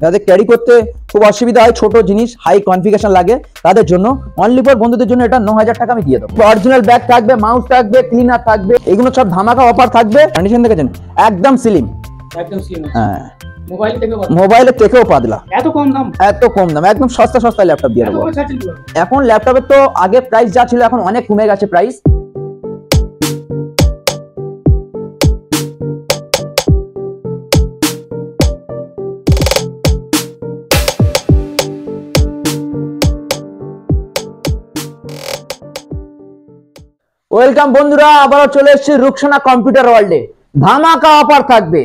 যাদের ক্যারি করতে খুব অসুবিধা হয়, ছোট জিনিস হাই কনফিগারেশন লাগে, তাদের জন্য অনলি ফর বন্ধুদের জন্য এটা 9000 টাকা আমি দিয়ে দেবো। অরিজিনাল ব্যাগ থাকবে, মাউস থাকবে, ক্লিনার থাকবে, এগুলো সব ধামাকা অফার থাকবে। কন্ডিশন দেখেছেন একদম স্লিম, একদম স্লিম। হ্যাঁ মোবাইলের থেকেও পাতলা, এত কম দাম, একদম সস্তা ল্যাপটপ দিয়ে দেবো। এখন ল্যাপটপের তো আগে প্রাইস যা ছিল এখন অনেক কমে গেছে প্রাইস। ওয়েলকাম বন্ধুরা, আবারও চলে এসেছি রুকসানা কম্পিউটার ওয়ার্ল্ডে। ধামাকা অফার থাকবে,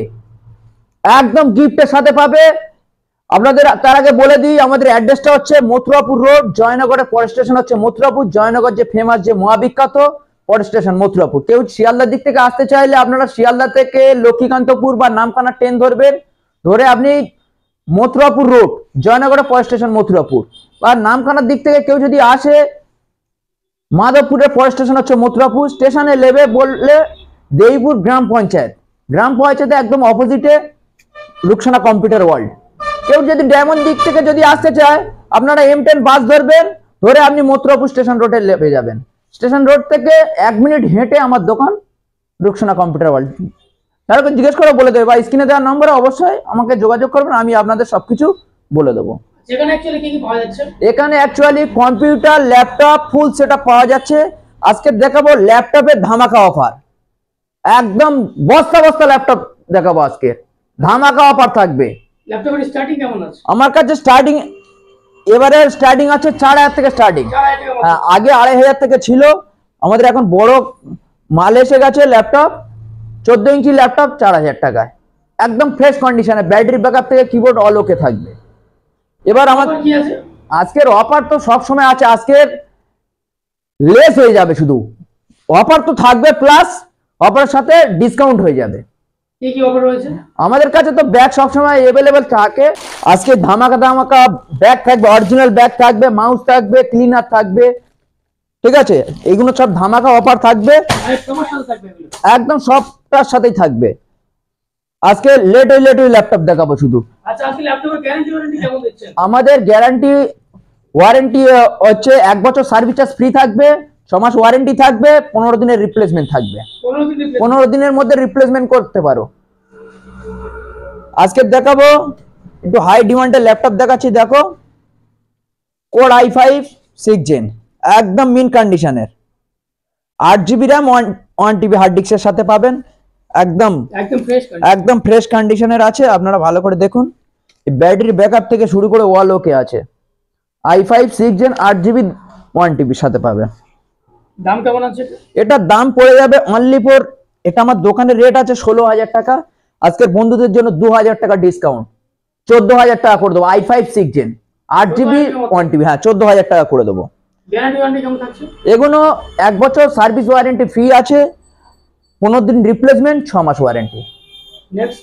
একদম গিফটের সাথে পাবে। আপনাদের তার আগে বলে দিই, আমাদের অ্যাড্রেসটা হচ্ছে মথুরাপুর রোড, জয়নগরের পর স্টেশন হচ্ছে মথুরাপুর। জয়নগর যে ফেমাস যে মহাবিখ্যাত পর স্টেশন মথুরাপুর। কেউ শিয়ালদার দিক থেকে আসতে চাইলে আপনারা শিয়ালদা থেকে লক্ষ্মীকান্তপুর বা নামখানা ট্রেন ধরবেন, ধরে আপনি মথুরাপুর রোড, জয়নগরের পর স্টেশন মথুরাপুর। আর নামখানার দিক থেকে কেউ যদি আসে, মাধবপুরের পর স্টেশন হচ্ছে মথুরাপুর। স্টেশনে নেবে বললে দেইপুর গ্রাম পঞ্চায়েতে একদম অপোজিটে রুকসানা কম্পিউটার ওয়ার্ল্ড। কেউ যদি ডায়মন্ড দিক থেকে যদি আসতে চায়, আপনারা M10 বাস ধরবেন, ধরে আপনি মথুরাপুর স্টেশন রোডে লেপে যাবেন। স্টেশন রোড থেকে 1 মিনিট হেঁটে আমার দোকান রুকসানা কম্পিউটার ওয়ার্ল্ড। তারপর জিজ্ঞেস করে বলে দেবে, বা স্ক্রিনে দেওয়ার নম্বরে অবশ্যই আমাকে যোগাযোগ করবেন, আমি আপনাদের সবকিছু বলে দেবো। এখানে actually computer, laptop, full setup পাওয়া যাচ্ছে। আজকে দেখাবো ল্যাপটপের ধামাকা অফার, একদম বস্তা ল্যাপটপ দেখাবো আজকে। ধামাকা অফার থাকবে। ল্যাপটপের স্টার্টিং কেমন আছে? আমার কাছে স্টার্টিং এবারে স্টার্টিং আছে 4000 থেকে স্টার্টিং। আগে 2500 থেকে ছিল। আমাদের এখন বড় মাল এসে গেছে ল্যাপটপ, 14 ইঞ্চি ল্যাপটপ 4000 টাকায়, একদম ফ্রেশ কন্ডিশনে। ব্যাটারি ব্যাকআপ থেকে কিবোর্ড অল ওকে থাকবে। এবার আমার আজকের অফার তো সব সময় আছে, আজকের লেস হয়ে যাবে। শুধু অফার তো থাকবে, প্লাস অফারের সাথে ডিসকাউন্ট হয়ে যাবে। কি কি অফার রয়েছে? আমাদের কাছে তো ব্যাগ সব সময় अवेलेबल থাকে। আজকে ধামাকা ব্যাগ থাকবে, অরিজিনাল ব্যাগ থাকবে, মাউস থাকবে, ক্লিনার থাকবে, ঠিক আছে? এগুলো সব ধামাকা অফার থাকবে, একদম সবটার সাথেই থাকবে। আজকে লেট ল্যাপটপ দেখাবো শুধু। আচ্ছা, আজকে ল্যাপটপের গ্যারান্টি ওয়ারেন্টি কেমন দিচ্ছেন? আমাদের গ্যারান্টি ওয়ারেন্টি হচ্ছে 1 বছর সার্ভিস চার্জ ফ্রি থাকবে, 6 মাস ওয়ারেন্টি থাকবে, 15 দিনের রিপ্লেসমেন্ট থাকবে। 15 দিনের মধ্যে রিপ্লেসমেন্ট করতে পারো। আজকে দেখাবো একটু হাই ডিমান্ডের ল্যাপটপ দেখাচ্ছি। দেখো, কোর i5 6 জেন, একদম মিন কন্ডিশনের, 8GB র্যাম, 1TB হার্ড ডিস্কের সাথে পাবেন। একদম ফ্রেশ কন্ডিশনের আছে। আপনারা ভালো করে দেখুন, ব্যাটারি ব্যাকআপ থেকে শুরু করে ওয়াল ওকে আছে। i5 6 জেন 8GB 1TB সাথে পাবে। দাম কেমন আছে? এটার দাম পড়ে যাবে অনলি ফর, এটা আমার দোকানের রেট আছে 16000 টাকা। আজকের বন্ধুদের জন্য 2000 টাকা ডিসকাউন্ট, 14000 টাকা করে দেবো। i5 6 জেন 8GB 1TB, হ্যাঁ 14000 টাকা করে দেবো। গ্যারান্টি ওয়ারেন্টি কেমন থাকছে? এগুলো 1 বছর সার্ভিস ওয়ারেন্টি ফ্রি আছে, 15 দিন রিপ্লেসমেন্ট, 6 মাস ওয়ারেন্টি। নেক্সট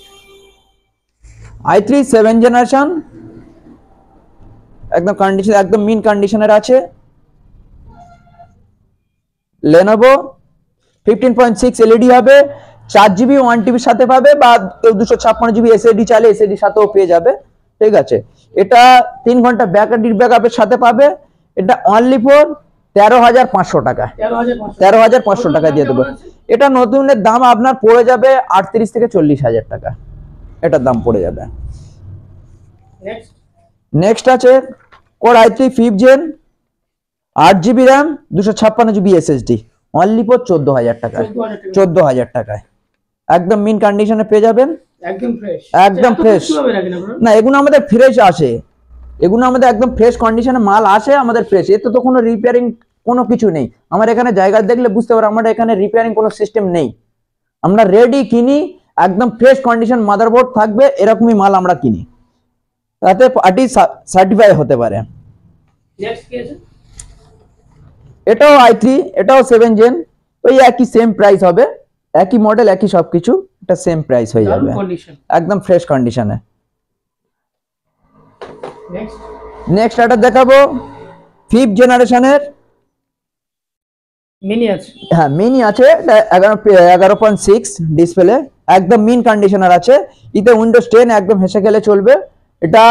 i3 7 জেনারেশন, একদম কন্ডিশন, একদম মিন কন্ডিশনের আছে। Lenovo 15.6 এলইডি হবে, 4GB 1TB সাথে পাবে, বা 256GB এসএসডি চাইলে এসএসডি সাথেও পেয়ে যাবে, ঠিক আছে? এটা 3 ঘন্টা ব্যাকআপের সাথে পাবে। এটা অনলি ফর 13500 টাকা, 13500 টাকা দিয়ে দেবো। এটা নতুনের দাম আপনার পড়ে যাবে 38 থেকে 40000 টাকা, এটার দাম পড়ে যাবে। নেক্সট আছে core i3 5 gen, 8GB RAM, 256GB SSD, only for 14000 টাকা, 14000 টাকায় একদম মিন কন্ডিশনে পেয়ে যাবেন। একদম ফ্রেশ না, এগুলো আমাদের ফ্রেশ আসে, এগুলো আমাদের একদম ফ্রেশ কন্ডিশনে মাল আসে আমাদের ফ্রেশ। এতে তো কোনো রিপেয়ারিং কোনো কিছু নেই। আমার এখানে জায়গা দেখলে বুঝতে পারো, আমাদের এখানে রিপেয়ারিং কোনো সিস্টেম নেই। আমরা রেডি কিনি, একদম ফ্রেশ কন্ডিশন মাদারবোর্ড থাকবে, এরকমই মাল আমরা কিনি, তাতে পার্টি সার্টিফাই হতে পারে। এটাও i3, এটাও 7 জেন, ওই একই সেম প্রাইস হবে, একই মডেল, একই সবকিছু, এটা সেম প্রাইস হয়ে যাবে, একদম ফ্রেশ কন্ডিশনে। নেক্সট এটা দেখাবো 5th জেনারেশনের মিনি আছে, হ্যাঁ মিনি আছে, 11.6 ডিসপ্লে, একদম মিন কন্ডিশনার আছে। এতে উইন্ডোজ 10 একদম হেসে গেলে চলবে, এটা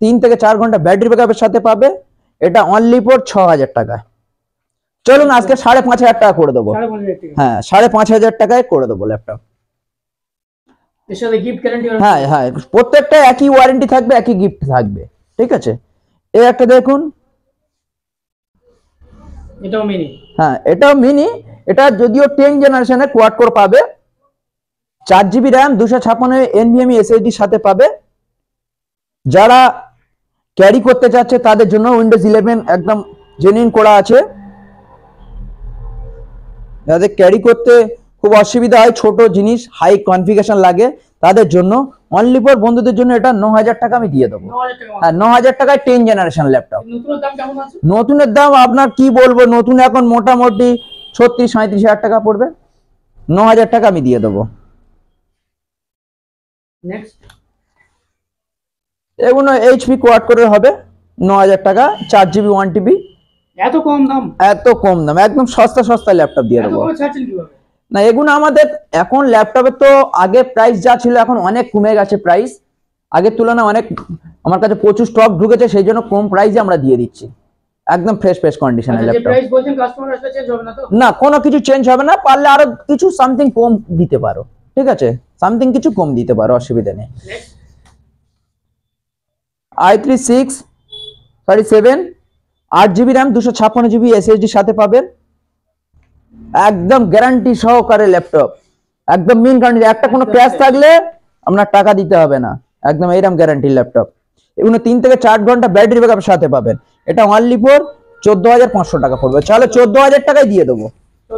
3 থেকে 4 ঘন্টা ব্যাটারি ব্যাকআপের সাথে পাবে। এটা অনলি ফর 6000 টাকা। চলুন আজকে 5500 টাকা করে দেবো। 5,500 টাকা। হ্যাঁ 5500 টাকায় করে দেবো ল্যাপটপ। এর সাথে গিফট গ্যারান্টি হ্যাঁ হ্যাঁ, প্রত্যেকটা একই ওয়ারেন্টি থাকবে, একই গিফট থাকবে, ঠিক আছে। এই একটা দেখুন, এটাও মিনি। হ্যাঁ এটাও মিনি। এটা যদিও 10 জেনারেশনের কোয়াড কোর পাবে, 4 জিবি র্যাম, 256 NVMe SSD সাথে পাবে। যারা ক্যারি করতে চাচ্ছে তাদের জন্য উইন্ডোজ 11 একদম জেনুইন করা আছে। যাদের ক্যারি করতে খুব অসুবিধা হয়, ছোট জিনিস হাই কনফিগারেশন লাগে, তাদের জন্য অনলি ফর বন্ধুদের জন্য এটা 9000 টাকা আমি দিয়ে দেবো। 9,000 টাকা। হ্যাঁ 9000 টাকায় 10 জেনারেশন ল্যাপটপ। নতুনের দাম কেমন আছে? নতুনের দাম আপনার কি বলবো, নতুন এখন মোটামুটি 36-37 টাকা পড়বে। 9000 টাকা আমি দিয়ে দেবো। নেক্সট। এগুলো এইচপি কোয়াড করে হবে 9000 টাকা, 4 জিবি 1 TB। এত কম দাম? এত কম দাম, একদম সস্তা সস্তা ল্যাপটপ দিয়ে এত দেবো। কমে ছাড়ছেন কিভাবে? না এগুলো আমাদের এখন ল্যাপটপে তো আগে প্রাইস যা ছিল এখন অনেক কমে গেছে প্রাইস, আগের তুলনায় অনেক। আমার কাছে প্রচুর স্টক ঢুকেছে, সেই জন্য কম প্রাইসে আমরা দিয়ে দিচ্ছি, একদম ফ্রেশ কন্ডিশনের আচ্ছা, যে ল্যাপটপ। প্রাইস বলছেন কাস্টমার আসলে চেঞ্জ হবে না তো? না কোনো কিছু চেঞ্জ হবে না, পারলে আরো কিছু সামথিং কম দিতে পারো, ঠিক আছে, সামথিং কিছু কম দিতে পারো, অসুবিধা নেই। Next. i3 7 8 GB RAM, 256 GB SSD সাথে পাবেন। একদম গ্যারান্টি সহকারে ল্যাপটপ, একদম মেন কন্ডিশন, একটা কোনো ক্র্যাশ থাকলে আপনার টাকা দিতে হবে না, একদম এইরকম গ্যারান্টি ল্যাপটপ। এগুলো 3 থেকে 4 ঘন্টা ব্যাটারি ব্যাকআপের সাথে পাবেন। এটা অনলি ফর 14500 টাকা পড়বে। চলো 14000 টাকায় দিয়ে দেবো,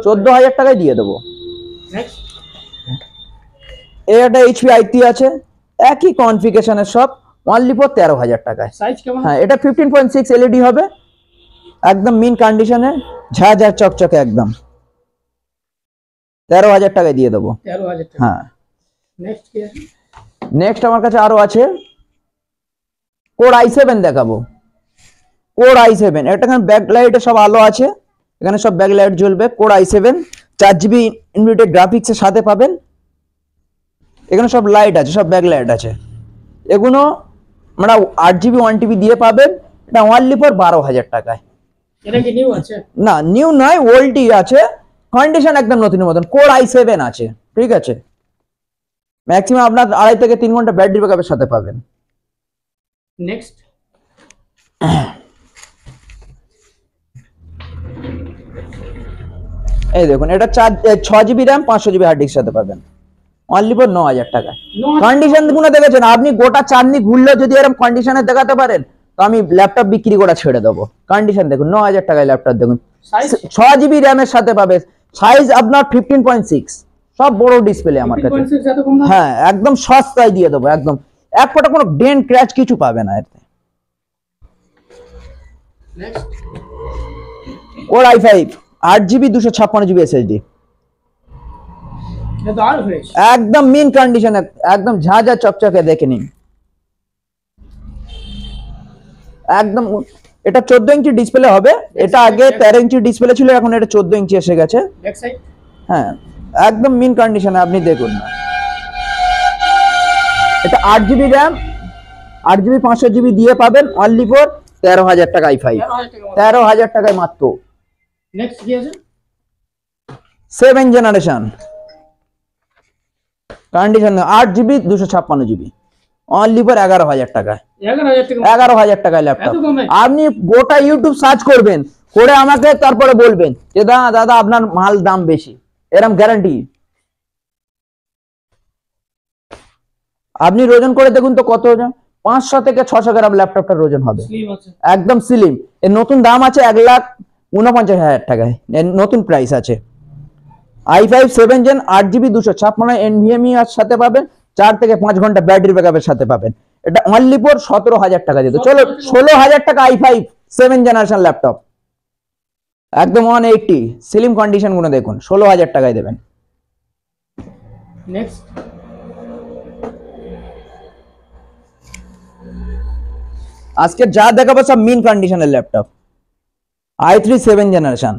14000 টাকায় দিয়ে দেবো। নেক্সট। এর একটা এইচপি i3 আছে, একই কনফিগারেশনের সব, অনলি ফর 13000 টাকায়। সাইজ কেমন? হ্যাঁ এটা 15.6 LED হবে, একদম মিন কন্ডিশনে, ঝাঁঝাঁ চকচকে একদম। 13000 টাকায় দিয়ে দেবো। 13,000 টাকা। হ্যাঁ নেক্সট কি আছে? নেক্সট আমার কাছে আরো আছে, কোর i7 দেখাবো। কোর i7, এখানে ব্যাকলাইটে সব আলো আছে, এখানে সব ব্যাকলাইট জ্বলবে। কোর i7 4 GB ইনবিল্ট গ্রাফিক্সের সাথে পাবেন। এখানে সব লাইট আছে, সব ব্যাকলাইট আছে। এগুলো আমরা 8 GB 1 TB দিয়ে পাবেন। এটা অনলি ফর 12000 টাকায়। এটা কি নিউ আছে? না নিউ নয়, ওল্ডই আছে, কন্ডিশন একদম নতুনের মতন। কোর i7 আছে, ঠিক আছে। ম্যাক্সিমাম আপনার 2.5 থেকে 3 ঘন্টা ব্যাটারি ব্যাকআপের সাথে পাবেন। নেক্সট। এই দেখুন, এটা 6 GB RAM, 500 GB hard disk সাথে পাবেন, অনলি ফর 9000 টাকায়। 9,000 কন্ডিশন গুলো দেখেছেন আপনি, গোটা চাঁদনি ঘুরলেও যদি এরকম কন্ডিশনে দেখাতে পারেন তো আমি ল্যাপটপ বিক্রি করা ছেড়ে দেবো। কন্ডিশন দেখুন, 9000 টাকায় ল্যাপটপ দেখুন, সাইজ? 6 GB র্যামের সাথে পাবে। সাইজ আপনার 15.6, সব বড় ডিসপ্লে আমার কাছে। 15.6 এত কম দাম? হ্যাঁ একদম সস্তায় দিয়ে দেবো, একদম এক ফোঁটা কোনো ডেন্ট ক্র্যাচ কিছু পাবে না এতে। Next. Core i5 8 GB 256 GB SSD, এটা তো আর ফ্রেশ। একদম মিন কন্ডিশনে, একদম ঝাঁঝা চকচকে, দেখে নিন একদম। এটা 14 ইঞ্চি ডিসপ্লে হবে, এটা আগে 13 ইঞ্চি ডিসপ্লে ছিল, এখন এটা 14 ইঞ্চি এসে গেছে। Back side? হ্যাঁ একদম মিন কন্ডিশনে, আপনি দেখুন না। এটা 8 GB র্যাম, 8 GB 500 GB দিয়ে পাবেন, অনলি ফর 13000 টাকা i5। 13,000 টাকা। 13000 টাকায় মাত্র। নেক্সট কি আছে? 7 generation condition, 8 GB 256 GB, only for 11000 টাকায়। 11,000 টাকা। 11000 টাকায় ল্যাপটপ। এত কমে? আপনি গোটা ইউটিউব সার্চ করবেন, করে আমাকে তারপরে বলবেন যে দাদা আপনার মাল দাম বেশি, এরকম গ্যারান্টি। আপনি ওজন করে দেখুন তো কত ওজন, 500 থেকে 600 গ্রাম ল্যাপটপটার ওজন হবে, স্লিম আছে? একদম স্লিম। এর নতুন দাম আছে 1,49,000 টাকায়, এর নতুন প্রাইস আছে। i5 7 জেন 8 GB 256 NVMe এর সাথে পাবেন, 4 থেকে 5 ঘন্টা ব্যাটারি ব্যাকআপের সাথে পাবেন। এটা অনলি ফর 17000 টাকা দিতে। চলো 16000 টাকা i5 7 জেনারেশন ল্যাপটপ, একদম 180 স্লিম কন্ডিশন গুলো দেখুন, 16000 টাকায় দেবেন। নেক্সট। আজকে যা দেখাবো সব মিন কন্ডিশনের laptop. i3 7 generation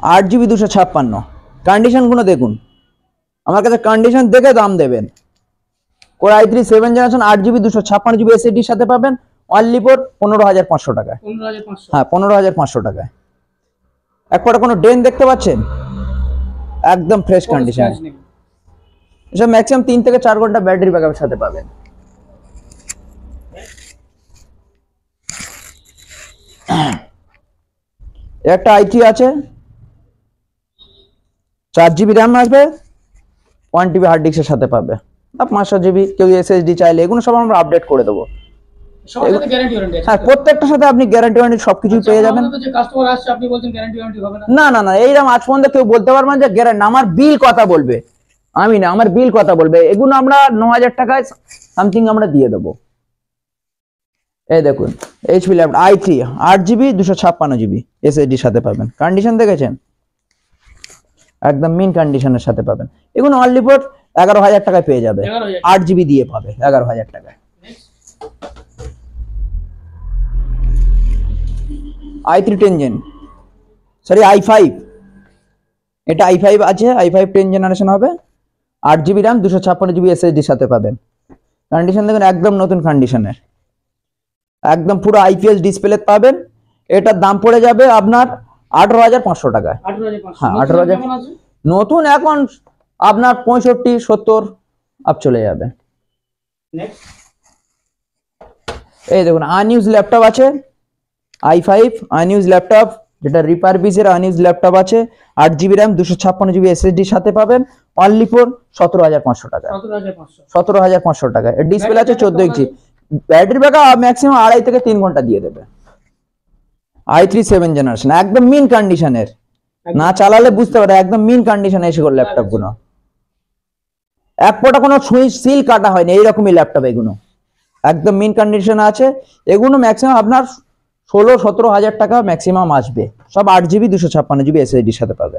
8 GB 256, condition গুলো দেখুন, আমার কাছে কন্ডিশন দেখে দাম দেবেন। Core i3 7 generation 8GB 256GB SSD সাথে পাবেন অনলি ফর 15,500 টাকায়। 15,500। হ্যাঁ 15,500 টাকায়। একবারে কোনো ডেন দেখতে পাচ্ছেন, একদম ফ্রেশ কোনো কন্ডিশন। scratch নেই। এসব ম্যাক্সিমাম 3 থেকে 4 ঘন্টা ব্যাটারি ব্যাকআপের সাথে পাবেন। একটা i3 আছে, 4GB র্যাম আসবে, 1TB হার্ড ডিস্কের সাথে পাবে, আর 500GB কেউ SSD চাইলে এগুলো সব আমরা আপডেট করে দেবো। সবার সাথে গ্যারান্টি ওয়ারেন্টি আছে? হ্যাঁ প্রত্যেকটার সাথে আপনি গ্যারান্টি ওয়ারেন্টি সবকিছু পেয়ে যাবেন। আমাদের তো যে কাস্টমার আসছে আপনি বলছেন গ্যারান্টি ওয়ারেন্টি হবে না? না না না, এইরকম আজ পর্যন্ত কেউ বলতে পারবে না যে গ্যারান্টি, আমার বিল কথা বলবে, আমি না, আমার বিল কথা বলবে। এগুলো আমরা 9,000 টাকায় সামথিং আমরা দিয়ে দেবো। এই দেখুন HP laptop i3 8GB 256GB SSD সাথে পাবেন। কন্ডিশন দেখেছেন, একদম মিন কন্ডিশনের সাথে পাবেন। এগুলো অনলি ফর 11,000 টাকায় পেয়ে যাবে, 11,000 8GB দিয়ে পাবে 11,000 টাকায়। i3 10 জেন, সরি i5, এটা i5 আছে, i5 10 জেনারেশন হবে, 8GB র্যাম 256GB SSD সাথে পাবেন। কন্ডিশন দেখুন একদম নতুন কন্ডিশনের, একদম পুরো IPS ডিসপ্লে পাবেন। এটার দাম পড়ে যাবে আপনার 18,500 টাকায়। 18,500। হ্যাঁ, নতুন 18,000 কেমন আছে? নতুন এখন আপনার 65-70 আপ চলে যাবে। নেক্সট এই দেখুন আনইউজ ল্যাপটপ আছে, i5 আনইউজ ল্যাপটপ, যেটা রিপারবিশের আনইউজ ল্যাপটপ আছে, 8GB র্যাম 256GB SSD সাথে পাবেন অনলি ফর 17,500 টাকা। 17,500। 17,500 টাকা। এর ডিসপ্লে আছে 14 ইঞ্চি, ব্যাটারি ব্যাকআপ ম্যাক্সিমাম 2.5 থেকে 3 ঘন্টা দিয়ে দেবে। i3 7 জেনারেশন একদম মিন কন্ডিশনের, না চালালে বুঝতে পারে একদম মিন কন্ডিশনে এসে গেল ল্যাপটপ গুলো, এক ফোঁটা কোনো সুইচ সিল কাটা হয়নি, এইরকমই ল্যাপটপ এগুলো একদম মিন কন্ডিশনে আছে। এগুলো ম্যাক্সিমাম আপনার 16-17 হাজার টাকা ম্যাক্সিমাম আসবে, সব 8GB 256GB SSD সাথে পাবে।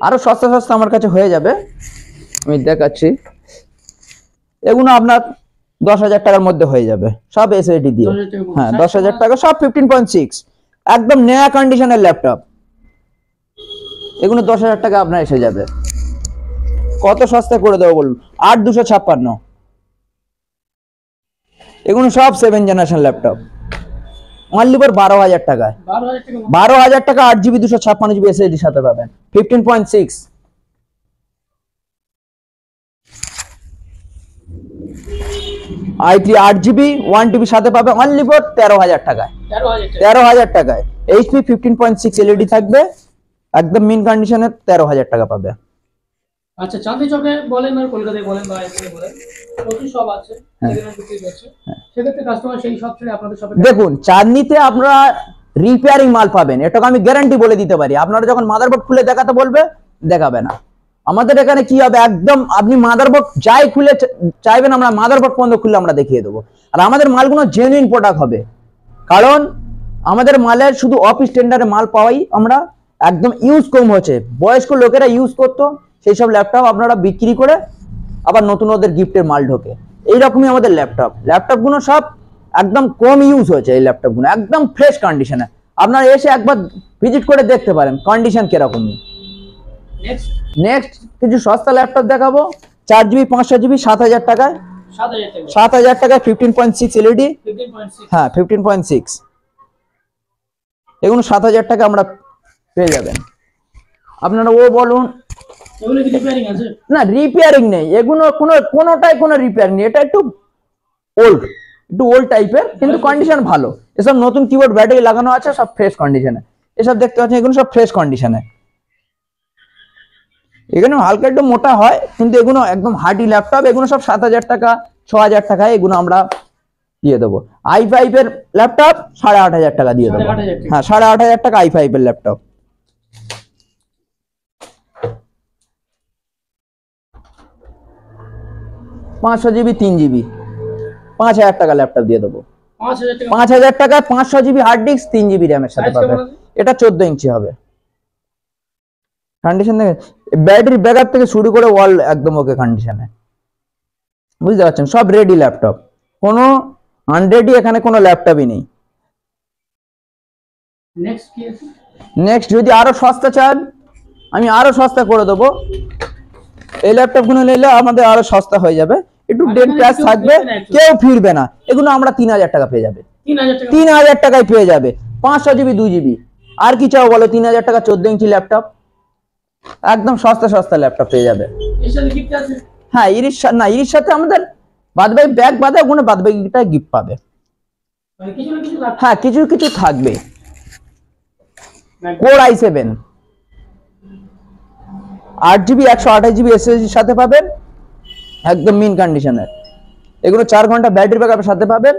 আরো সস্তা সস্তা আমার কাছে হয়ে যাবে, আমি দেখাচ্ছি। এগুলো আপনার 10,000 টাকার মধ্যে হয়ে যাবে, সব SSD দিয়ে। 10,000 টাকা মধ্যে। হ্যাঁ 10,000 টাকা, সব 15.6, একদম নয়া কন্ডিশনের ল্যাপটপ। এগুলো 10,000 টাকা আপনার এসে যাবে। কত সস্তা করে দেবো বলুন, 8,256। এগুলো সব 7 জেনারেশন ল্যাপটপ, অনলি ফর 12,000 টাকায়। 12,000 টাকা মধ্যে। 12,000 টাকা 8GB 256GB SSD সাথে পাবেন, 15.6। i3 8GB 1TB সাথে পাবে অনলি ফর 13,000 টাকায়। 13,000 টাকা। 13,000 টাকায় HP 15.6 LED থাকবে, একদম মিন কন্ডিশনে 13,000 টাকা পাবে। আচ্ছা চাঁদনি চকে বলেন আর কলকাতায় বলেন বা এখানে বলেন, প্রচুর সব আছে সেখানে বিক্রি করছে, সেক্ষেত্রে কাস্টমার সেই সব ছেড়ে আপনাদের শপে দেখুন চাঁদনিতে আপনারা রিপেয়ারিং মাল পাবেন, এটাকে আমি গ্যারান্টি বলে দিতে পারি। আপনারা যখন মাদারবোর্ড খুলে দেখাতে বলবে, দেখাবে না। আমাদের এখানে কি হবে, একদম আপনি মাদারবোর্ড যাই খুলে চাইবেন, আমরা মাদারবোর্ড পর্যন্ত খুলে আমরা দেখিয়ে দেবো। আর আমাদের মালগুলো জেনুইন প্রোডাক্ট হবে, কারণ আমাদের মালের শুধু অফিস টেন্ডারে মাল পাওয়াই আমরা, একদম ইউজ কম হচ্ছে, বয়স্ক লোকেরা ইউজ করতো সেই সব ল্যাপটপ আপনারা বিক্রি করে আবার নতুন ওদের গিফটের মাল ঢোকে। এইরকমই আমাদের ল্যাপটপগুলো সব একদম কম ইউজ হয়েছে। এই ল্যাপটপগুলো একদম ফ্রেশ কন্ডিশনে, আপনারা এসে একবার ভিজিট করে দেখতে পারেন কন্ডিশন কিরকমই। নেক্সট কিছু সস্তা ল্যাপটপ দেখাবো, 4GB 500GB 7,000 টাকায়। 7,000 টাকা। 7,000 টাকায় 15.6 LED। 15.6। হ্যাঁ 15.6, এগুলো 7,000 টাকা আমরা পেয়ে যাবেন। আপনারা ও বলুন, এগুলো কি রিপেয়ারিং আছে? না রিপেয়ারিং নেই, এগুলো কোনোটাই কোনো রিপেয়ার নেই। এটা একটু ওল্ড টাইপের, কিন্তু কন্ডিশন ভালো। এসব নতুন কিবোর্ড ব্যাটারি লাগানো আছে, সব ফ্রেশ কন্ডিশনে। এসব দেখতে পাচ্ছেন এগুলো সব ফ্রেশ কন্ডিশনে। এগুলো হালকা একটু মোটা হয়, কিন্তু এগুলো একদম হার্ডি ল্যাপটপ। এগুলো সব 7,000 টাকা 6,000 টাকায় এগুলো আমরা দিয়ে দেবো। i5 এর ল্যাপটপ 8,500 টাকা দিয়ে দেবো। 8,500 টাকা। হ্যাঁ 8,500 টাকা i5 এর ল্যাপটপ। 500GB 3GB 5,000 টাকা ল্যাপটপ দিয়ে দেবো। 5,000 টাকা। 5,000 টাকায় 500GB হার্ড ডিস্ক 3GB র্যামের সাথে Size পাবে। কেমন আছে? এটা 14 ইঞ্চি হবে। কন্ডিশন দেখেন, ব্যাটারি ব্যাকআপ থেকে শুরু করে ওয়াল একদম ওকে কন্ডিশনে, বুঝতে পারছেন, সব রেডি ল্যাপটপ, কোনো আনরেডি এখানে কোনো ল্যাপটপই নেই। নেক্সট কি আছে? নেক্সট যদি আরো সস্তা চান, আমি আরো সস্তা করে দেবো। এই ল্যাপটপ গুলো নিলে আমাদের আরো সস্তা হয়ে যাবে, একটু আর ডেট এখানে প্রাইস কেউ থাকবে, ফিরবে না একটু। কেউ ফিরবে না। এগুলো আমরা 3000 টাকা পেয়ে যাবে, 3000 টাকা 3000 টাকায় পেয়ে যাবে 500 জিবি 2 জিবি। আর কি চাও বলো? 3000 টাকা 14 ইঞ্চি ল্যাপটপ, একদম সস্তা সস্তা ল্যাপটপ পেয়ে যাবে। এর সাথে গিফট আছে? হ্যাঁ ইরির সাথে আমাদের বাদবাকি ব্যাগ বাদে ওখানে বাদবাকিটা গিফট পাবে। মানে কিছু না কিছু থাকবে। হ্যাঁ কিছু কিছু থাকবে। মানে কোর i7 8GB 128GB এসএসডির সাথে পাবেন, একদম মিন কন্ডিশনের। এগুলো 4 ঘন্টা ব্যাটারি ব্যাকআপের সাথে পাবেন,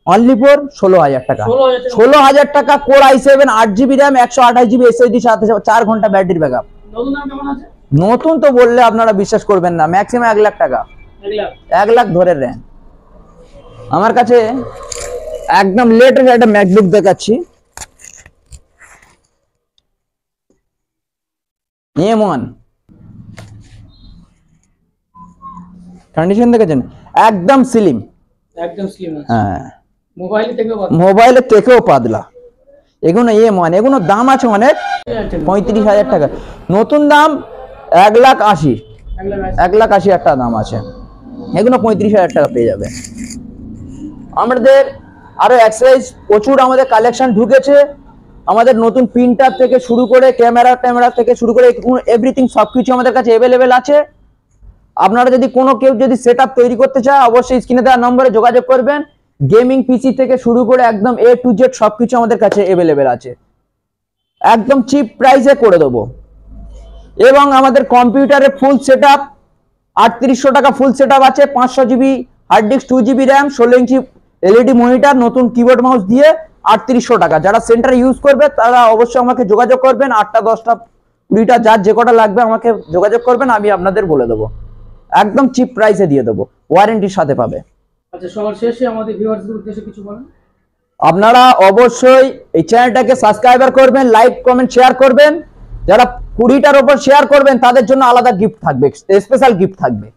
অনলি ফর 16000 টাকা। 16,000 টাকা। 16000 টাকা core i7 8GB RAM 128GB এসএসডির সাথে 4 ঘন্টা ব্যাটারি ব্যাকআপ। নতুন দাম কেমন আছে? নতুন তো বললে আপনারা বিশ্বাস করবেন না, ম্যাক্সিমাম 1 লাখ টাকা, 1 লাখ। 1 লাখ ধরে নেন। আমার কাছে একদম লেটেস্ট একটা ম্যাকবুক দেখাচ্ছি, M1 কন্ডিশন দেখেছেন, একদম স্লিম, একদম স্লিম আছে। হ্যাঁ মোবাইলে থেকে বল। মোবাইলের থেকেও পাতলা। এগুলো M1, এগুলো দাম আছে অনেক, 35,000 টাকা। নতুন দাম 1,80,000, 1 লাখ আছে। 1,80,000 টাকা দাম আছে। এগুলো 35,000 টাকা পেয়ে যাবে। আমাদের আরো এক্সারসাইজ প্রচুর আমাদের কালেকশন ঢুকেছে। আমাদের নতুন প্রিন্টার থেকে শুরু করে ক্যামেরা থেকে শুরু করে এভরিথিং সবকিছু আমাদের কাছে অ্যাভেলেবেল আছে। আপনারা যদি কেউ যদি সেটআপ তৈরি করতে চায়, অবশ্যই স্ক্রিনে দেওয়া নম্বরে যোগাযোগ করবেন। গেমিং পিসি থেকে শুরু করে একদম A to Z সবকিছু আমাদের কাছে অ্যাভেলেবেল আছে, একদম চিপ প্রাইসে করে দেবো। এবং আমাদের কম্পিউটারের ফুল সেটআপ 3800 টাকা ফুল সেটআপ আছে, 500 GB hard disk, 2 GB RAM, 16 inch LED monitor, নতুন কিবোর্ড মাউস দিয়ে 3800 টাকা। যারা সেন্টার ইউজ করবে তারা অবশ্যই আমাকে যোগাযোগ করবেন, 8টা 10টা 20টা যার যে কটা লাগবে আমাকে যোগাযোগ করবেন, আমি আপনাদের বলে দেবো, একদম চিপ প্রাইসে দিয়ে দেবো, ওয়ারেন্টির সাথে পাবে। আচ্ছা, সবার শেষে আমাদের ভিউয়ারদের উদ্দেশ্যে কিছু বলেন। আপনারা অবশ্যই এই চ্যানেলটাকে সাবস্ক্রাইবার করবেন, লাইক কমেন্ট শেয়ার করবেন। যারা 20টার উপর শেয়ার করবেন তাদের জন্য আলাদা গিফট থাকবে, স্পেশাল গিফট থাকবে।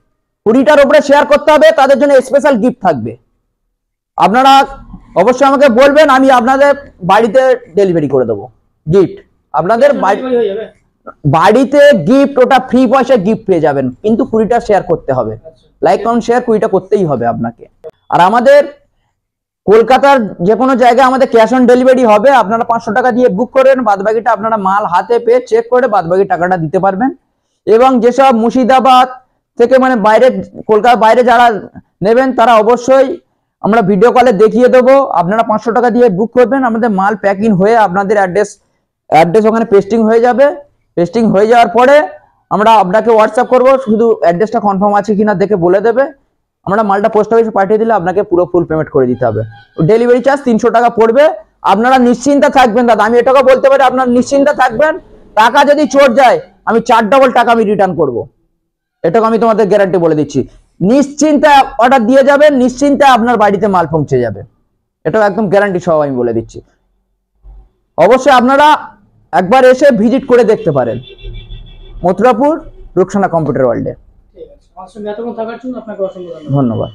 20টার উপরে শেয়ার করতে হবে, তাদের জন্য স্পেশাল গিফট থাকবে। আপনারা অবশ্যই আমাকে বলবেন, আমি আপনাদের বাড়িতে ডেলিভারি করে দেবো গিফট। আপনাদের ডেলিভারি হয়ে যাবে? বাড়িতে গিফট, ওটা ফ্রি পয়সা গিফট পেয়ে যাবেন, কিন্তু 20টা শেয়ার করতে হবে। আচ্ছা। লাইক কমেন্ট শেয়ার 20টা করতেই হবে আপনাকে। আর আমাদের কলকাতার যে কোনো জায়গায় আমাদের ক্যাশ অন ডেলিভারি হবে। আপনারা 500 টাকা দিয়ে বুক করেন, বাদবাকিটা আপনারা মাল হাতে পেয়ে চেক করে বাদবাকি টাকাটা দিতে পারবেন। এবং যেসব মুর্শিদাবাদ থেকে মানে বাইরে, কলকাতার বাইরে যারা নেবেন তারা অবশ্যই আমরা ভিডিও কলে দেখিয়ে দেবো। আপনারা 500 টাকা দিয়ে বুক করবেন, আমাদের মাল প্যাকিং হয়ে আপনাদের অ্যাড্রেস ওখানে পেস্টিং হয়ে যাবে। পেস্টিং হয়ে যাওয়ার পরে আমরা আপনাকে হোয়াটসঅ্যাপ করবো, শুধু অ্যাড্রেসটা কনফার্ম আছে কিনা দেখে বলে দেবে। আমরা মালটা পোস্ট অফিসে পাঠিয়ে দিলে আপনাকে পুরো ফুল পেমেন্ট করে দিতে হবে। ডেলিভারি চার্জ 300 টাকা পড়বে। আপনারা নিশ্চিন্তে থাকবেন দাদা, আমি এটাকে বলতে পারি, আপনারা নিশ্চিন্তে থাকবেন। টাকা যদি চোট যায় আমি 4 ডবল টাকা আমি রিটার্ন করব, এটাকে আমি তোমাদের গ্যারান্টি বলে দিচ্ছি। নিশ্চিন্তে অর্ডার দিয়ে যাবেন, নিশ্চিন্তে আপনার বাড়িতে মাল পৌঁছে যাবে, এটাও একদম গ্যারান্টি সহ আমি বলে দিচ্ছি। অবশ্যই আপনারা একবার এসে ভিজিট করে দেখতে পারেন মথুরাপুর রুকসানা কম্পিউটার ওয়ার্ল্ডে। ঠিক আছে, আমার সঙ্গে এতক্ষণ থাকার জন্য আপনাকে অসংখ্য ধন্যবাদ। ধন্যবাদ।